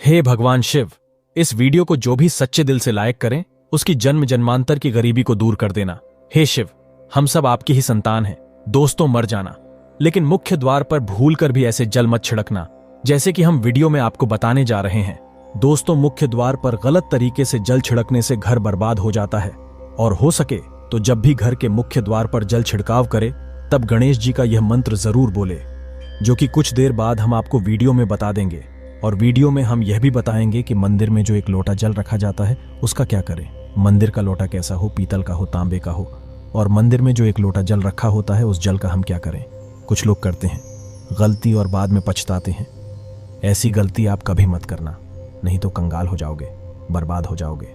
हे भगवान शिव, इस वीडियो को जो भी सच्चे दिल से लाइक करें उसकी जन्म जन्मांतर की गरीबी को दूर कर देना। हे शिव, हम सब आपकी ही संतान हैं। दोस्तों, मर जाना, लेकिन मुख्य द्वार पर भूल कर भी ऐसे जल मत छिड़कना जैसे कि हम वीडियो में आपको बताने जा रहे हैं। दोस्तों, मुख्य द्वार पर गलत तरीके से जल छिड़कने से घर बर्बाद हो जाता है। और हो सके तो जब भी घर के मुख्य द्वार पर जल छिड़काव करे तब गणेश जी का यह मंत्र जरूर बोले, जो कि कुछ देर बाद हम आपको वीडियो में बता देंगे। और वीडियो में हम यह भी बताएंगे कि मंदिर में जो एक लोटा जल रखा जाता है उसका क्या करें। मंदिर का लोटा कैसा हो, पीतल का हो, तांबे का हो, और मंदिर में जो एक लोटा जल रखा होता है उस जल का हम क्या करें। कुछ लोग करते हैं गलती और बाद में पछताते हैं। ऐसी गलती आप कभी मत करना, नहीं तो कंगाल हो जाओगे, बर्बाद हो जाओगे।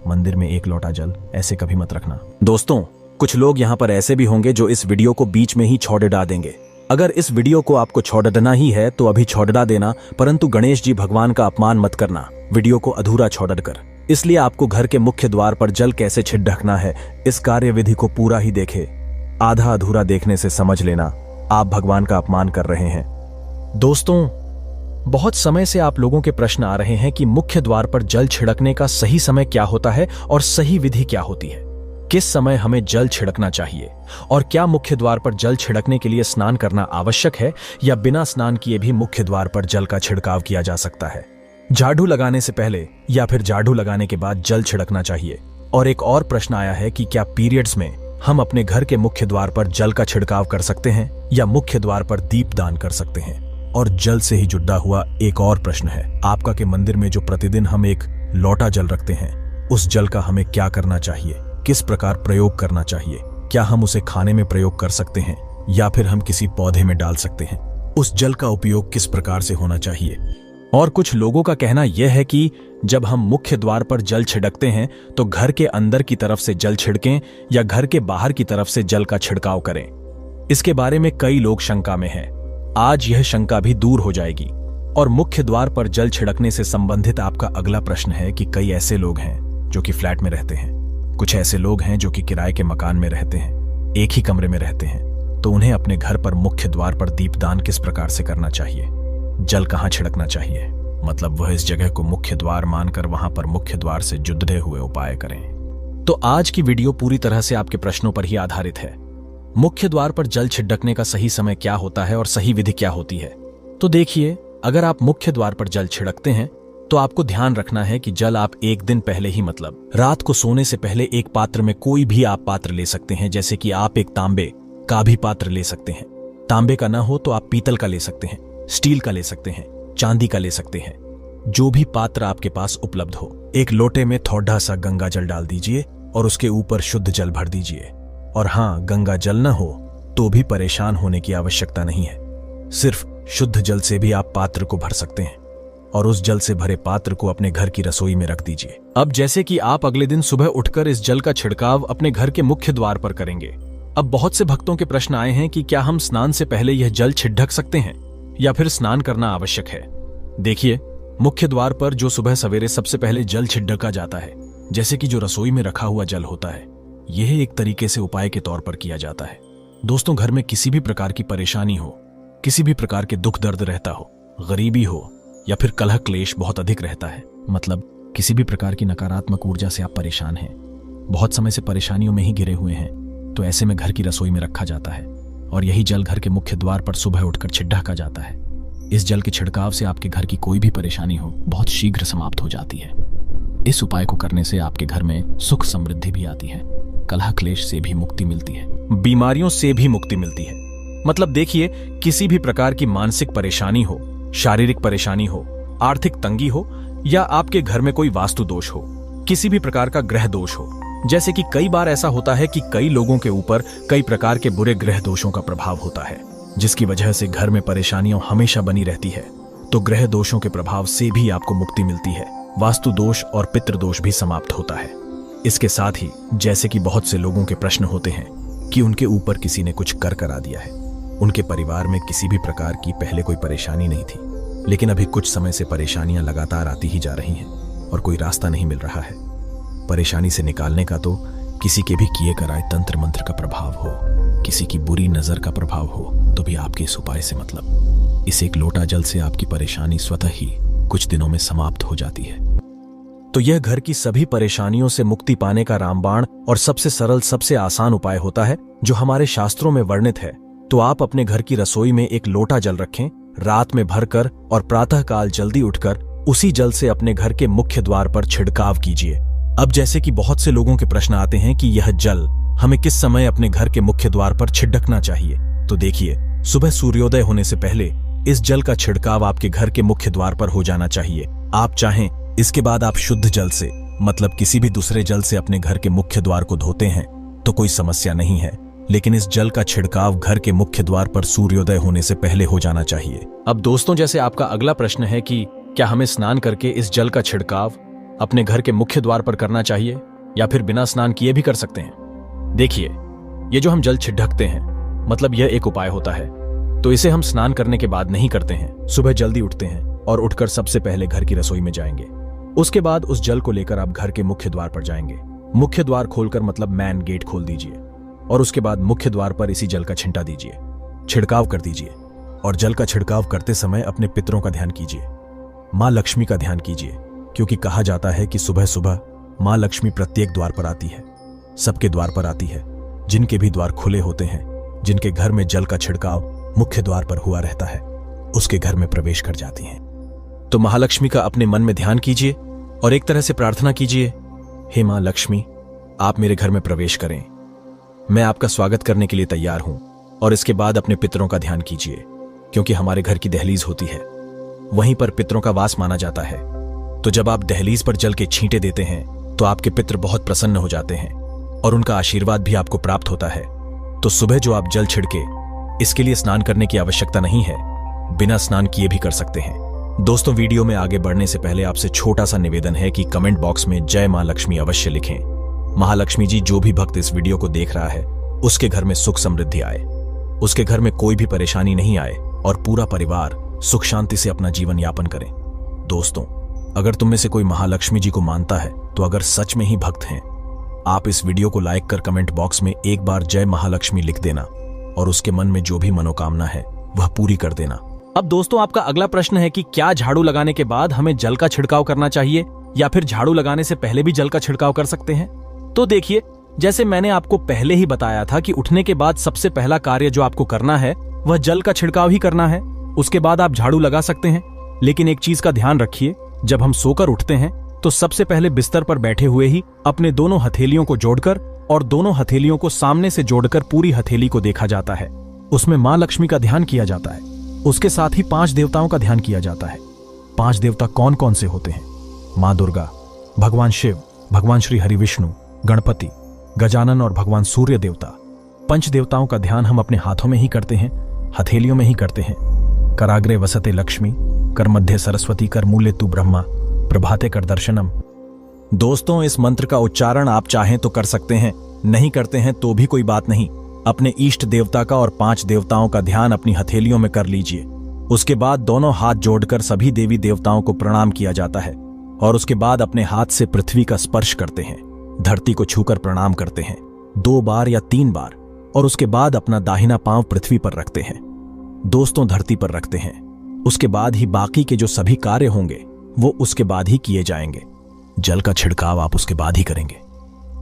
मंदिर में एक लोटा जल ऐसे कभी मत रखना। दोस्तों, कुछ लोग यहाँ पर ऐसे भी होंगे जो इस वीडियो को बीच में ही छोड़ डा देंगे। अगर इस वीडियो को आपको छोड़ना ही है तो अभी छोड़ देना, परंतु गणेश जी भगवान का अपमान मत करना वीडियो को अधूरा छोड़ कर। इसलिए आपको घर के मुख्य द्वार पर जल कैसे छिड़कना है इस कार्यविधि को पूरा ही देखे। आधा अधूरा देखने से समझ लेना आप भगवान का अपमान कर रहे हैं। दोस्तों, बहुत समय से आप लोगों के प्रश्न आ रहे हैं कि मुख्य द्वार पर जल छिड़कने का सही समय क्या होता है और सही विधि क्या होती है। किस समय हमें जल छिड़कना चाहिए और क्या मुख्य द्वार पर जल छिड़कने के लिए स्नान करना आवश्यक है या बिना स्नान किए भी मुख्य द्वार पर जल का छिड़काव किया जा सकता है। झाड़ू लगाने से पहले या फिर झाड़ू लगाने के बाद जल छिड़कना चाहिए। और एक और प्रश्न आया है कि क्या पीरियड्स में हम अपने घर के मुख्य द्वार पर जल का छिड़काव कर सकते हैं या मुख्य द्वार पर दीप दान कर सकते हैं। और जल से ही जुड़ा हुआ एक और प्रश्न है आपका कि मंदिर में जो प्रतिदिन हम एक लोटा जल रखते हैं उस जल का हमें क्या करना चाहिए, किस प्रकार प्रयोग करना चाहिए। क्या हम उसे खाने में प्रयोग कर सकते हैं या फिर हम किसी पौधे में डाल सकते हैं। उस जल का उपयोग किस प्रकार से होना चाहिए। और कुछ लोगों का कहना यह है कि जब हम मुख्य द्वार पर जल छिड़कते हैं तो घर के अंदर की तरफ से जल छिड़कें या घर के बाहर की तरफ से जल का छिड़काव करें। इसके बारे में कई लोग शंका में हैं। आज यह शंका भी दूर हो जाएगी। और मुख्य द्वार पर जल छिड़कने से संबंधित आपका अगला प्रश्न है कि कई ऐसे लोग हैं जो कि फ्लैट में रहते हैं, कुछ ऐसे लोग हैं जो कि किराए के मकान में रहते हैं, एक ही कमरे में रहते हैं, तो उन्हें अपने घर पर मुख्य द्वार पर दीपदान किस प्रकार से करना चाहिए, जल कहां छिड़कना चाहिए। मतलब वह इस जगह को मुख्य द्वार मानकर वहां पर मुख्य द्वार से जुड़े हुए उपाय करें। तो आज की वीडियो पूरी तरह से आपके प्रश्नों पर ही आधारित है। मुख्य द्वार पर जल छिड़कने का सही समय क्या होता है और सही विधि क्या होती है। तो देखिए, अगर आप मुख्य द्वार पर जल छिड़कते हैं तो आपको ध्यान रखना है कि जल आप एक दिन पहले ही, मतलब रात को सोने से पहले, एक पात्र में, कोई भी आप पात्र ले सकते हैं। जैसे कि आप एक तांबे का भी पात्र ले सकते हैं। तांबे का ना हो तो आप पीतल का ले सकते हैं, स्टील का ले सकते हैं, चांदी का ले सकते हैं, जो भी पात्र आपके पास उपलब्ध हो। एक लोटे में थोड़ा सा गंगा जल डाल दीजिए और उसके ऊपर शुद्ध जल भर दीजिए। और हाँ, गंगा जल न हो तो भी परेशान होने की आवश्यकता नहीं है। सिर्फ शुद्ध जल से भी आप पात्र को भर सकते हैं और उस जल से भरे पात्र को अपने घर की रसोई में रख दीजिए। अब जैसे कि आप अगले दिन सुबह उठकर इस जल का छिड़काव अपने घर के मुख्य द्वार पर करेंगे। अब बहुत से भक्तों के प्रश्न आए हैं कि क्या हम स्नान से पहले यह जल छिड़क सकते हैं या फिर स्नान करना आवश्यक है। देखिए, मुख्य द्वार पर जो सुबह सवेरे सबसे पहले जल छिड़का जाता है, जैसे कि जो रसोई में रखा हुआ जल होता है, यह एक तरीके से उपाय के तौर पर किया जाता है। दोस्तों, घर में किसी भी प्रकार की परेशानी हो, किसी भी प्रकार के दुख दर्द रहता हो, गरीबी हो या फिर कलह क्लेश बहुत अधिक रहता है, मतलब किसी भी प्रकार की नकारात्मक ऊर्जा से आप परेशान हैं, बहुत समय से परेशानियों में ही घिरे हुए हैं, तो ऐसे में घर की रसोई में रखा जाता है और यही जल घर के मुख्य द्वार पर सुबह उठकर छिड़का जाता है। इस जल के छिड़काव से आपके घर की कोई भी परेशानी हो बहुत शीघ्र समाप्त हो जाती है। इस उपाय को करने से आपके घर में सुख समृद्धि भी आती है, कलह क्लेश से भी मुक्ति मिलती है, बीमारियों से भी मुक्ति मिलती है। मतलब देखिए, किसी भी प्रकार की मानसिक परेशानी हो, शारीरिक परेशानी हो, आर्थिक तंगी हो या आपके घर में कोई वास्तु दोष हो, किसी भी प्रकार का ग्रह दोष हो। जैसे कि कई बार ऐसा होता है कि कई लोगों के ऊपर कई प्रकार के बुरे ग्रह दोषों का प्रभाव होता है, जिसकी वजह से घर में परेशानियां हमेशा बनी रहती है। तो ग्रह दोषों के प्रभाव से भी आपको मुक्ति मिलती है, वास्तु दोष और पितृ दोष भी समाप्त होता है। इसके साथ ही जैसे कि बहुत से लोगों के प्रश्न होते हैं कि उनके ऊपर किसी ने कुछ कर करा दिया है, उनके परिवार में किसी भी प्रकार की पहले कोई परेशानी नहीं थी, लेकिन अभी कुछ समय से परेशानियां लगातार आती ही जा रही हैं और कोई रास्ता नहीं मिल रहा है। परेशानी से निकालने का तो किसी के भी किए कराए तंत्र मंत्र का प्रभाव हो, किसी की बुरी नजर का प्रभाव हो, तो भी आपके इस उपाय से मतलब इस एक लोटा जल से आपकी परेशानी स्वतः ही कुछ दिनों में समाप्त हो जाती है। तो यह घर की सभी परेशानियों से मुक्ति पाने का रामबाण और सबसे सरल, सबसे आसान उपाय होता है जो हमारे शास्त्रों में वर्णित है। तो आप अपने घर की रसोई में एक लोटा जल रखें, रात में भरकर और प्रातःकाल जल्दी उठकर उसी जल से अपने घर के मुख्य द्वार पर छिड़काव कीजिए। अब जैसे कि बहुत से लोगों के प्रश्न आते हैं कि यह जल हमें किस समय अपने घर के मुख्य द्वार पर छिड़कना चाहिए, तो देखिए, सुबह सूर्योदय होने से पहले इस जल का छिड़काव आपके घर के मुख्य द्वार पर हो जाना चाहिए। आप चाहें इसके बाद आप शुद्ध जल से, मतलब किसी भी दूसरे जल से अपने घर के मुख्य द्वार को धोते हैं तो कोई समस्या नहीं है, लेकिन इस जल का छिड़काव घर के मुख्य द्वार पर सूर्योदय होने से पहले हो जाना चाहिए। अब दोस्तों, जैसे आपका अगला प्रश्न है कि क्या हमें स्नान करके इस जल का छिड़काव अपने घर के मुख्य द्वार पर करना चाहिए या फिर बिना स्नान किए भी कर सकते हैं। देखिए, ये जो हम जल छिड़कते हैं, मतलब यह एक उपाय होता है, तो इसे हम स्नान करने के बाद नहीं करते हैं। सुबह जल्दी उठते हैं और उठकर सबसे पहले घर की रसोई में जाएंगे। उसके बाद उस जल को लेकर आप घर के मुख्य द्वार पर जाएंगे। मुख्य द्वार खोलकर, मतलब मैन गेट खोल दीजिए, और उसके बाद मुख्य द्वार पर इसी जल का छिंटा दीजिए, छिड़काव कर दीजिए। और जल का छिड़काव करते समय अपने पितरों का ध्यान कीजिए, मां लक्ष्मी का ध्यान कीजिए, क्योंकि कहा जाता है कि सुबह सुबह मां लक्ष्मी प्रत्येक द्वार पर आती है, सबके द्वार पर आती है। जिनके भी द्वार खुले होते हैं, जिनके घर में जल का छिड़काव मुख्य द्वार पर हुआ रहता है, उसके घर में प्रवेश कर जाती हैं। तो महालक्ष्मी का अपने मन में ध्यान कीजिए और एक तरह से प्रार्थना कीजिए, हे मां लक्ष्मी, आप मेरे घर में प्रवेश करें, मैं आपका स्वागत करने के लिए तैयार हूं। और इसके बाद अपने पितरों का ध्यान कीजिए, क्योंकि हमारे घर की दहलीज होती है, वहीं पर पितरों का वास माना जाता है। तो जब आप दहलीज पर जल के छींटे देते हैं तो आपके पितर बहुत प्रसन्न हो जाते हैं और उनका आशीर्वाद भी आपको प्राप्त होता है। तो सुबह जो आप जल छिड़के, इसके लिए स्नान करने की आवश्यकता नहीं है, बिना स्नान किए भी कर सकते हैं। दोस्तों, वीडियो में आगे बढ़ने से पहले आपसे छोटा सा निवेदन है कि कमेंट बॉक्स में जय मां लक्ष्मी अवश्य लिखें। महालक्ष्मी जी, जो भी भक्त इस वीडियो को देख रहा है, उसके घर में सुख समृद्धि आए, उसके घर में कोई भी परेशानी नहीं आए और पूरा परिवार सुख शांति से अपना जीवन यापन करें। दोस्तों, अगर तुम में से कोई महालक्ष्मी जी को मानता है, तो अगर सच में ही भक्त हैं, आप इस वीडियो को लाइक कर कमेंट बॉक्स में एक बार जय महालक्ष्मी लिख देना और उसके मन में जो भी मनोकामना है वह पूरी कर देना। अब दोस्तों, आपका अगला प्रश्न है कि क्या झाड़ू लगाने के बाद हमें जल का छिड़काव करना चाहिए या फिर झाड़ू लगाने से पहले भी जल का छिड़काव कर सकते हैं। तो देखिए, जैसे मैंने आपको पहले ही बताया था कि उठने के बाद सबसे पहला कार्य जो आपको करना है वह जल का छिड़काव ही करना है। उसके बाद आप झाड़ू लगा सकते हैं, लेकिन एक चीज का ध्यान रखिए, जब हम सोकर उठते हैं तो सबसे पहले बिस्तर पर बैठे हुए ही अपने दोनों हथेलियों को जोड़कर और दोनों हथेलियों को सामने से जोड़कर पूरी हथेली को देखा जाता है। उसमें मां लक्ष्मी का ध्यान किया जाता है। उसके साथ ही 5 देवताओं का ध्यान किया जाता है। 5 देवता कौन कौन से होते हैं? मां दुर्गा, भगवान शिव, भगवान श्री हरि विष्णु, गणपति, गजानन और भगवान सूर्य देवता। 5 देवताओं का ध्यान हम अपने हाथों में ही करते हैं, हथेलियों में ही करते हैं। कराग्रे वसते लक्ष्मी, कर मध्य सरस्वती, कर मूले तू ब्रह्मा, प्रभाते कर दर्शनम। दोस्तों, इस मंत्र का उच्चारण आप चाहें तो कर सकते हैं, नहीं करते हैं तो भी कोई बात नहीं। अपने इष्ट देवता का और 5 देवताओं का ध्यान अपनी हथेलियों में कर लीजिए। उसके बाद दोनों हाथ जोड़कर सभी देवी देवताओं को प्रणाम किया जाता है और उसके बाद अपने हाथ से पृथ्वी का स्पर्श करते हैं, धरती को छूकर प्रणाम करते हैं 2 बार या 3 बार, और उसके बाद अपना दाहिना पांव पृथ्वी पर रखते हैं, दोस्तों धरती पर रखते हैं। उसके बाद ही बाकी के जो सभी कार्य होंगे वो उसके बाद ही किए जाएंगे। जल का छिड़काव आप उसके बाद ही करेंगे,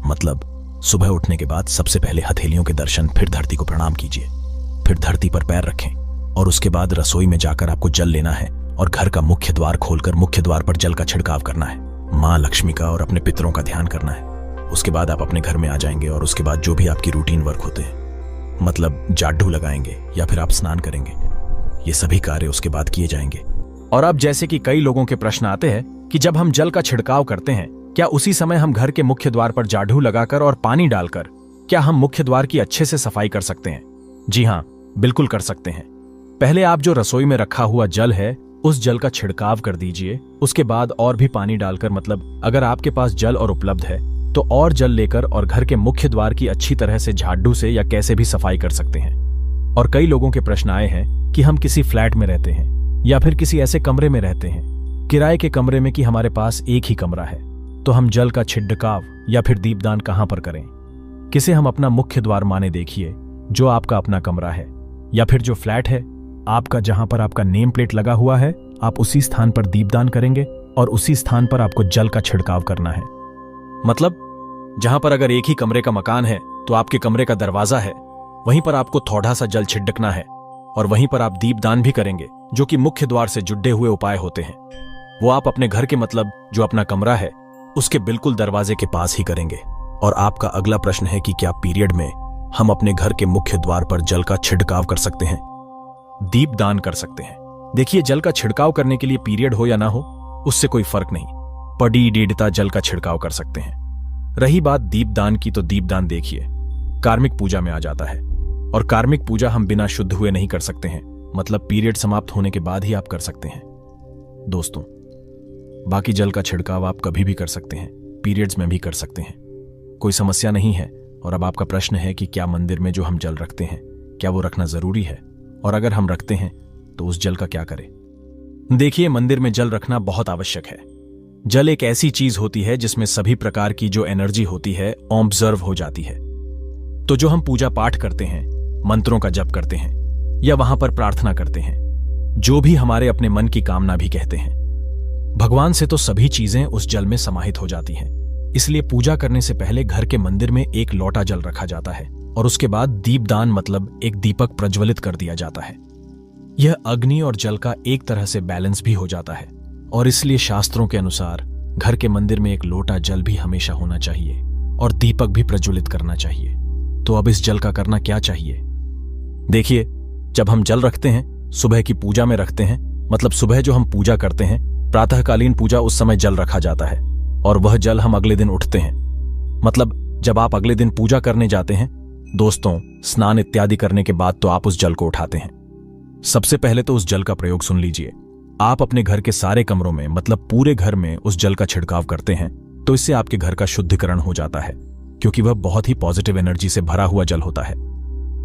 मतलब सुबह उठने के बाद सबसे पहले हथेलियों के दर्शन, फिर धरती को प्रणाम कीजिए, फिर धरती पर पैर रखें और उसके बाद रसोई में जाकर आपको जल लेना है और घर का मुख्य द्वार खोलकर मुख्य द्वार पर जल का छिड़काव करना है, मां लक्ष्मी का और अपने पितरों का ध्यान करना है। उसके बाद आप अपने घर में आ जाएंगे और उसके बाद जो भी आपकी रूटीन वर्क होते हैं, मतलब झाड़ू लगाएंगे या फिर आप स्नान करेंगे, ये सभी कार्य उसके बाद किए जाएंगे। और अब जैसे कि कई लोगों के प्रश्न आते हैं कि जब हम जल का छिड़काव करते हैं, क्या उसी समय हम घर के मुख्य द्वार पर झाड़ू लगाकर और पानी डालकर क्या हम मुख्य द्वार की अच्छे से सफाई कर सकते हैं? जी हाँ, बिल्कुल कर सकते हैं। पहले आप जो रसोई में रखा हुआ जल है उस जल का छिड़काव कर दीजिए। उसके बाद और भी पानी डालकर, मतलब अगर आपके पास जल और उपलब्ध है तो और जल लेकर और घर के मुख्य द्वार की अच्छी तरह से झाड़ू से या कैसे भी सफाई कर सकते हैं। और कई लोगों के प्रश्न आए हैं कि हम किसी फ्लैट में रहते हैं या फिर किसी ऐसे कमरे में रहते हैं, किराए के कमरे में, कि हमारे पास एक ही कमरा है, तो हम जल का छिड़काव या फिर दीपदान कहां पर करें? किसे हम अपना मुख्य द्वार माने देखिए, जो आपका अपना कमरा है या फिर जो फ्लैट है आपका, जहां पर आपका नेम प्लेट लगा हुआ है, आप उसी स्थान पर दीपदान करेंगे और उसी स्थान पर आपको जल का छिड़काव करना है। मतलब जहां पर अगर एक ही कमरे का मकान है तो आपके कमरे का दरवाजा है, वहीं पर आपको थोड़ा सा जल छिड़कना है और वहीं पर आप दीपदान भी करेंगे, जो कि मुख्य द्वार से जुड़े हुए उपाय होते हैं। वो आप अपने घर के मतलब जो अपना कमरा है उसके बिल्कुल दरवाजे के पास ही करेंगे। और आपका अगला प्रश्न है कि क्या पीरियड में हम अपने घर के मुख्य द्वार पर जल का छिड़काव कर सकते हैं, दीपदान कर सकते हैं? देखिए, जल का छिड़काव करने के लिए पीरियड हो या ना हो उससे कोई फर्क नहीं, पड़ी डेढ़ता जल का छिड़काव कर सकते हैं। रही बात दीपदान की, तो दीपदान देखिए कार्मिक पूजा में आ जाता है और कार्मिक पूजा हम बिना शुद्ध हुए नहीं कर सकते हैं, मतलब पीरियड समाप्त होने के बाद ही आप कर सकते हैं। दोस्तों, बाकी जल का छिड़काव आप कभी भी कर सकते हैं, पीरियड्स में भी कर सकते हैं, कोई समस्या नहीं है। और अब आपका प्रश्न है कि क्या मंदिर में जो हम जल रखते हैं क्या वो रखना जरूरी है, और अगर हम रखते हैं तो उस जल का क्या करें? देखिए, मंदिर में जल रखना बहुत आवश्यक है। जल एक ऐसी चीज होती है जिसमें सभी प्रकार की जो एनर्जी होती है ऑब्जर्व हो जाती है। तो जो हम पूजा पाठ करते हैं, मंत्रों का जप करते हैं या वहां पर प्रार्थना करते हैं, जो भी हमारे अपने मन की कामना भी कहते हैं, भगवान से तो सभी चीजें उस जल में समाहित हो जाती हैं। इसलिए पूजा करने से पहले घर के मंदिर में एक लोटा जल रखा जाता है और उसके बाद दीपदान मतलब एक दीपक प्रज्वलित कर दिया जाता है। यह अग्नि और जल का एक तरह से बैलेंस भी हो जाता है और इसलिए शास्त्रों के अनुसार घर के मंदिर में एक लोटा जल भी हमेशा होना चाहिए और दीपक भी प्रज्वलित करना चाहिए। तो अब इस जल का करना क्या चाहिए? देखिए, जब हम जल रखते हैं सुबह की पूजा में रखते हैं, मतलब सुबह जो हम पूजा करते हैं, प्रातःकालीन पूजा, उस समय जल रखा जाता है और वह जल हम अगले दिन उठते हैं, मतलब जब आप अगले दिन पूजा करने जाते हैं दोस्तों, स्नान इत्यादि करने के बाद तो आप उस जल को उठाते हैं। सबसे पहले तो उस जल का प्रयोग सुन लीजिए। आप अपने घर के सारे कमरों में, मतलब पूरे घर में उस जल का छिड़काव करते हैं तो इससे आपके घर का शुद्धिकरण हो जाता है, क्योंकि वह बहुत ही पॉजिटिव एनर्जी से भरा हुआ जल होता है।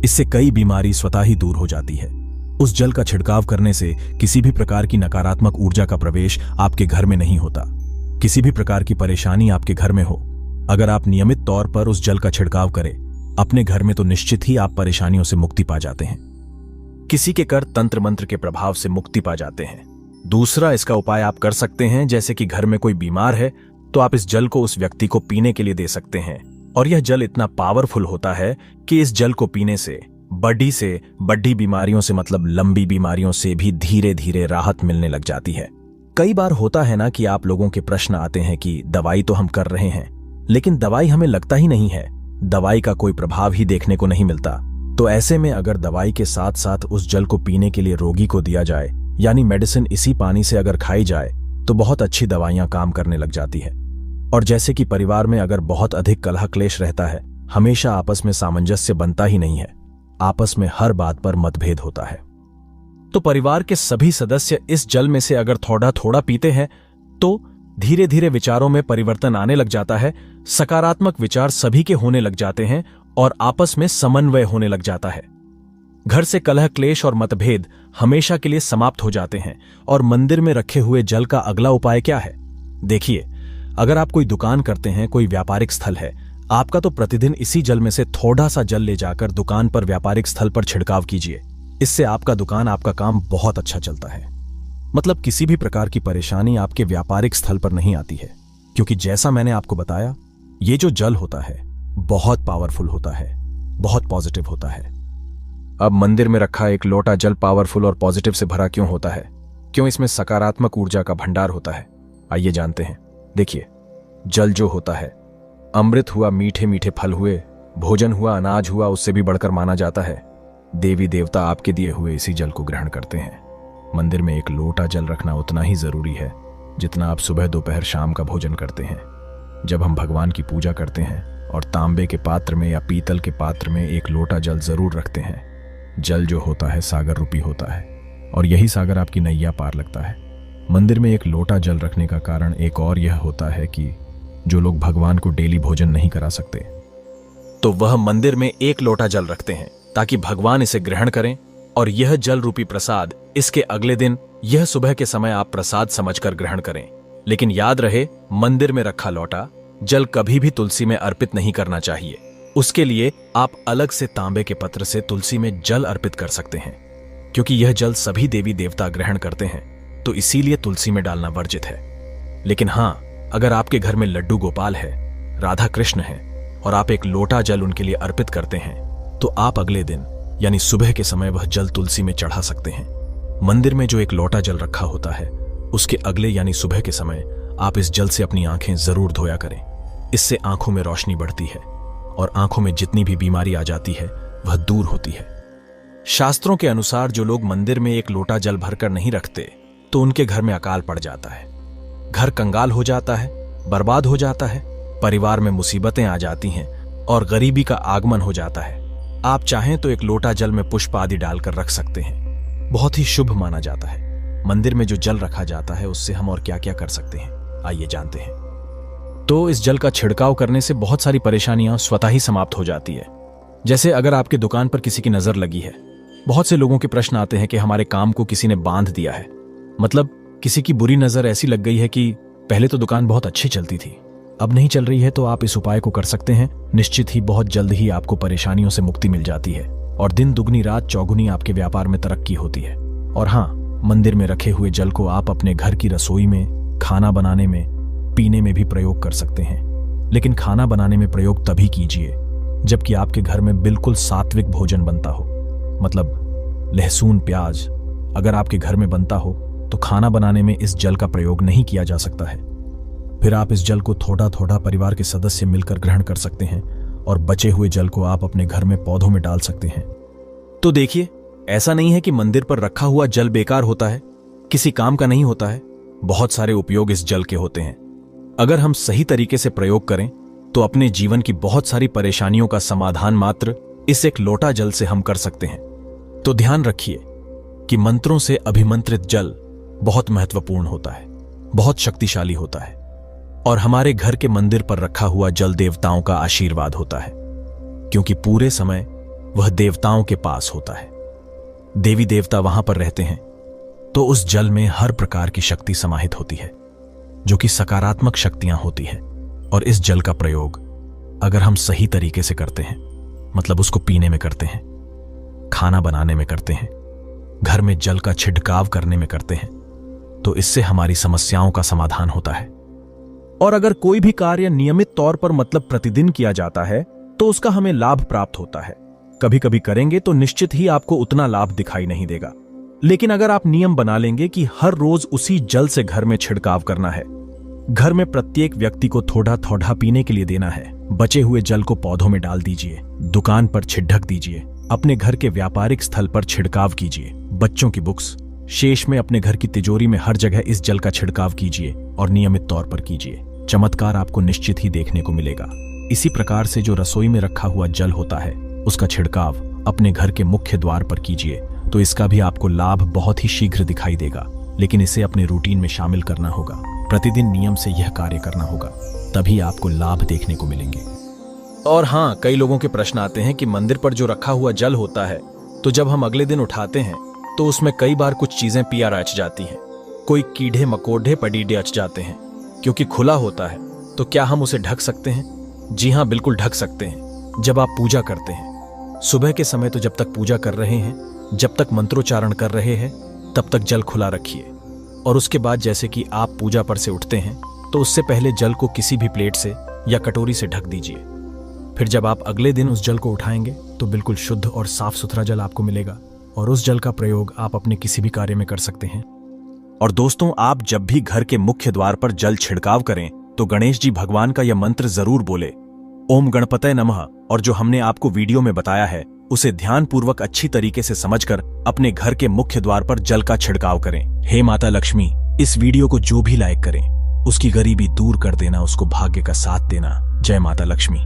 इससे कई बीमारी स्वतः ही दूर हो जाती है। उस जल का छिड़काव करने से किसी भी प्रकार की नकारात्मक ऊर्जा का प्रवेश आपके घर में नहीं होता। किसी भी प्रकार की परेशानी आपके घर में हो, अगर आप नियमित तौर पर उस जल का छिड़काव करें अपने घर में, तो निश्चित ही आप परेशानियों से मुक्ति पा जाते हैं। किसी के कर तंत्र मंत्र के प्रभाव से मुक्ति पा जाते हैं। दूसरा इसका उपाय आप कर सकते हैं, जैसे कि घर में कोई बीमार है तो आप इस जल को उस व्यक्ति को पीने के लिए दे सकते हैं और यह जल इतना पावरफुल होता है कि इस जल को पीने से बड़ी बीमारियों से, मतलब लंबी बीमारियों से भी धीरे धीरे राहत मिलने लग जाती है। कई बार होता है ना कि आप लोगों के प्रश्न आते हैं कि दवाई तो हम कर रहे हैं लेकिन दवाई हमें लगता ही नहीं है, दवाई का कोई प्रभाव ही देखने को नहीं मिलता। तो ऐसे में अगर दवाई के साथ साथ उस जल को पीने के लिए रोगी को दिया जाए, यानी मेडिसिन इसी पानी से अगर खाई जाए, तो बहुत अच्छी दवाइयां काम करने लग जाती है। और जैसे कि परिवार में अगर बहुत अधिक कलह क्लेश रहता है, हमेशा आपस में सामंजस्य बनता ही नहीं है, आपस में हर बात पर मतभेद होता है, तो परिवार के सभी सदस्य इस जल में से अगर थोड़ा थोड़ा पीते हैं तो धीरे धीरे विचारों में परिवर्तन आने लग जाता है, सकारात्मक विचार सभी के होने लग जाते हैं और आपस में समन्वय होने लग जाता है। घर से कलह क्लेश और मतभेद हमेशा के लिए समाप्त हो जाते हैं। और मंदिर में रखे हुए जल का अगला उपाय क्या है? देखिए, अगर आप कोई दुकान करते हैं, कोई व्यापारिक स्थल है, आपका तो प्रतिदिन इसी जल में से थोड़ा सा जल ले जाकर दुकान पर, व्यापारिक स्थल पर छिड़काव कीजिए। इससे आपका दुकान, आपका काम बहुत अच्छा चलता है। मतलब किसी भी प्रकार की परेशानी आपके व्यापारिक स्थल पर नहीं आती है, क्योंकि जैसा मैंने आपको बताया, ये जो जल होता है बहुत पावरफुल होता है, बहुत पॉजिटिव होता है। अब मंदिर में रखा एक लोटा जल पावरफुल और पॉजिटिव से भरा क्यों होता है? क्यों इसमें सकारात्मक ऊर्जा का भंडार होता है? आइए जानते हैं। देखिए, जल जो होता है, अमृत हुआ, मीठे मीठे फल हुए, भोजन हुआ, अनाज हुआ, उससे भी बढ़कर माना जाता है। देवी देवता आपके दिए हुए इसी जल को ग्रहण करते हैं। मंदिर में एक लोटा जल रखना उतना ही जरूरी है जितना आप सुबह दोपहर शाम का भोजन करते हैं। जब हम भगवान की पूजा करते हैं और तांबे के पात्र में या पीतल के पात्र में एक लोटा जल जरूर रखते हैं। जल जो होता है सागर रूपी होता है और यही सागर आपकी नैया पार लगता है। मंदिर में एक लोटा जल रखने का कारण एक और यह होता है कि जो लोग भगवान को डेली भोजन नहीं करा सकते, तो वह मंदिर में एक लोटा जल रखते हैं ताकि भगवान इसे ग्रहण करें और यह जल रूपी प्रसाद इसके अगले दिन, यह सुबह के समय आप प्रसाद समझकर ग्रहण करें। लेकिन याद रहे, मंदिर में रखा लोटा जल कभी भी तुलसी में अर्पित नहीं करना चाहिए। उसके लिए आप अलग से तांबे के पत्र से तुलसी में जल अर्पित कर सकते हैं, क्योंकि यह जल सभी देवी देवता ग्रहण करते हैं तो इसीलिए तुलसी में डालना वर्जित है। लेकिन हां, अगर आपके घर में लड्डू गोपाल है, राधा कृष्ण है और आप एक लोटा जल उनके लिए अर्पित करते हैं, तो आप अगले दिन यानी सुबह के समय वह जल तुलसी में चढ़ा सकते हैं। मंदिर में जो एक लोटा जल रखा होता है, उसके अगले यानी सुबह के समय आप इस जल से अपनी आंखें जरूर धोया करें। इससे आंखों में रोशनी बढ़ती है और आंखों में जितनी भी बीमारी आ जाती है वह दूर होती है। शास्त्रों के अनुसार जो लोग मंदिर में एक लोटा जल भरकर नहीं रखते, तो उनके घर में अकाल पड़ जाता है, घर कंगाल हो जाता है, बर्बाद हो जाता है, परिवार में मुसीबतें आ जाती हैं और गरीबी का आगमन हो जाता है। आप चाहें तो एक लोटा जल में पुष्प आदि डालकर रख सकते हैं, बहुत ही शुभ माना जाता है। मंदिर में जो जल रखा जाता है उससे हम और क्या क्या कर सकते हैं, आइए जानते हैं। तो इस जल का छिड़काव करने से बहुत सारी परेशानियां स्वतः ही समाप्त हो जाती है। जैसे अगर आपकी दुकान पर किसी की नजर लगी है, बहुत से लोगों के प्रश्न आते हैं कि हमारे काम को किसी ने बांध दिया है, मतलब किसी की बुरी नजर ऐसी लग गई है कि पहले तो दुकान बहुत अच्छी चलती थी, अब नहीं चल रही है, तो आप इस उपाय को कर सकते हैं। निश्चित ही बहुत जल्द ही आपको परेशानियों से मुक्ति मिल जाती है और दिन दुगनी रात चौगुनी आपके व्यापार में तरक्की होती है। और हाँ, मंदिर में रखे हुए जल को आप अपने घर की रसोई में, खाना बनाने में, पीने में भी प्रयोग कर सकते हैं। लेकिन खाना बनाने में प्रयोग तभी कीजिए जबकि आपके घर में बिल्कुल सात्विक भोजन बनता हो, मतलब लहसुन प्याज अगर आपके घर में बनता हो तो खाना बनाने में इस जल का प्रयोग नहीं किया जा सकता है। फिर आप इस जल को थोड़ा थोड़ा परिवार के सदस्य मिलकर ग्रहण कर सकते हैं और बचे हुए जल को आप अपने घर में पौधों में डाल सकते हैं। तो देखिए, ऐसा नहीं है कि मंदिर पर रखा हुआ जल बेकार होता है, किसी काम का नहीं होता है। बहुत सारे उपयोग इस जल के होते हैं। अगर हम सही तरीके से प्रयोग करें तो अपने जीवन की बहुत सारी परेशानियों का समाधान मात्र इस एक लोटा जल से हम कर सकते हैं। तो ध्यान रखिए कि मंत्रों से अभिमंत्रित जल बहुत महत्वपूर्ण होता है, बहुत शक्तिशाली होता है और हमारे घर के मंदिर पर रखा हुआ जल देवताओं का आशीर्वाद होता है, क्योंकि पूरे समय वह देवताओं के पास होता है। देवी देवता वहां पर रहते हैं, तो उस जल में हर प्रकार की शक्ति समाहित होती है, जो कि सकारात्मक शक्तियां होती है। और इस जल का प्रयोग अगर हम सही तरीके से करते हैं, मतलब उसको पीने में करते हैं, खाना बनाने में करते हैं, घर में जल का छिड़काव करने में करते हैं, तो इससे हमारी समस्याओं का समाधान होता है। और अगर कोई भी कार्य नियमित तौर पर मतलब प्रतिदिन किया जाता है तो उसका हमें लाभ प्राप्त होता है। कभी कभी करेंगे तो निश्चित ही आपको उतना लाभ दिखाई नहीं देगा, लेकिन अगर आप नियम बना लेंगे कि हर रोज उसी जल से घर में छिड़काव करना है, घर में प्रत्येक व्यक्ति को थोड़ा थोड़ा पीने के लिए देना है, बचे हुए जल को पौधों में डाल दीजिए, दुकान पर छिड़क दीजिए, अपने घर के व्यापारिक स्थल पर छिड़काव कीजिए, बच्चों की बुक्स शेष में अपने घर की तिजोरी में हर जगह इस जल का छिड़काव कीजिए और नियमित तौर पर कीजिए। चमत्कार आपको निश्चित ही देखने को मिलेगा। इसी प्रकार से जो रसोई में रखा हुआ जल होता है उसका छिड़काव अपने घर के मुख्य द्वार पर कीजिए, तो इसका भी आपको लाभ बहुत ही शीघ्र दिखाई देगा। लेकिन इसे अपने रूटीन में शामिल करना होगा, प्रतिदिन नियम से यह कार्य करना होगा, तभी आपको लाभ देखने को मिलेंगे। और हाँ, कई लोगों के प्रश्न आते हैं कि मंदिर पर जो रखा हुआ जल होता है, तो जब हम अगले दिन उठाते हैं तो उसमें कई बार कुछ चीजें पिया रच जाती हैं, कोई कीड़े मकोड़े पडीडे अच जाते हैं। क्योंकि खुला होता है तो क्या हम उसे ढक सकते हैं? जी हाँ, बिल्कुल ढक सकते हैं। जब आप पूजा करते हैं सुबह के समय, तो जब तक पूजा कर रहे हैं, जब तक मंत्रोच्चारण कर रहे हैं, तब तक जल खुला रखिए। और उसके बाद जैसे कि आप पूजा पर से उठते हैं तो उससे पहले जल को किसी भी प्लेट से या कटोरी से ढक दीजिए। फिर जब आप अगले दिन उस जल को उठाएंगे तो बिल्कुल शुद्ध और साफ सुथरा जल आपको मिलेगा और उस जल का प्रयोग आप अपने किसी भी कार्य में कर सकते हैं। और दोस्तों, आप जब भी घर के मुख्य द्वार पर जल छिड़काव करें तो गणेश जी भगवान का यह मंत्र जरूर बोले, ओम गणपतये नमः। और जो हमने आपको वीडियो में बताया है उसे ध्यानपूर्वक अच्छी तरीके से समझकर अपने घर के मुख्य द्वार पर जल का छिड़काव करें। हे माता लक्ष्मी, इस वीडियो को जो भी लाइक करें उसकी गरीबी दूर कर देना, उसको भाग्य का साथ देना। जय माता लक्ष्मी।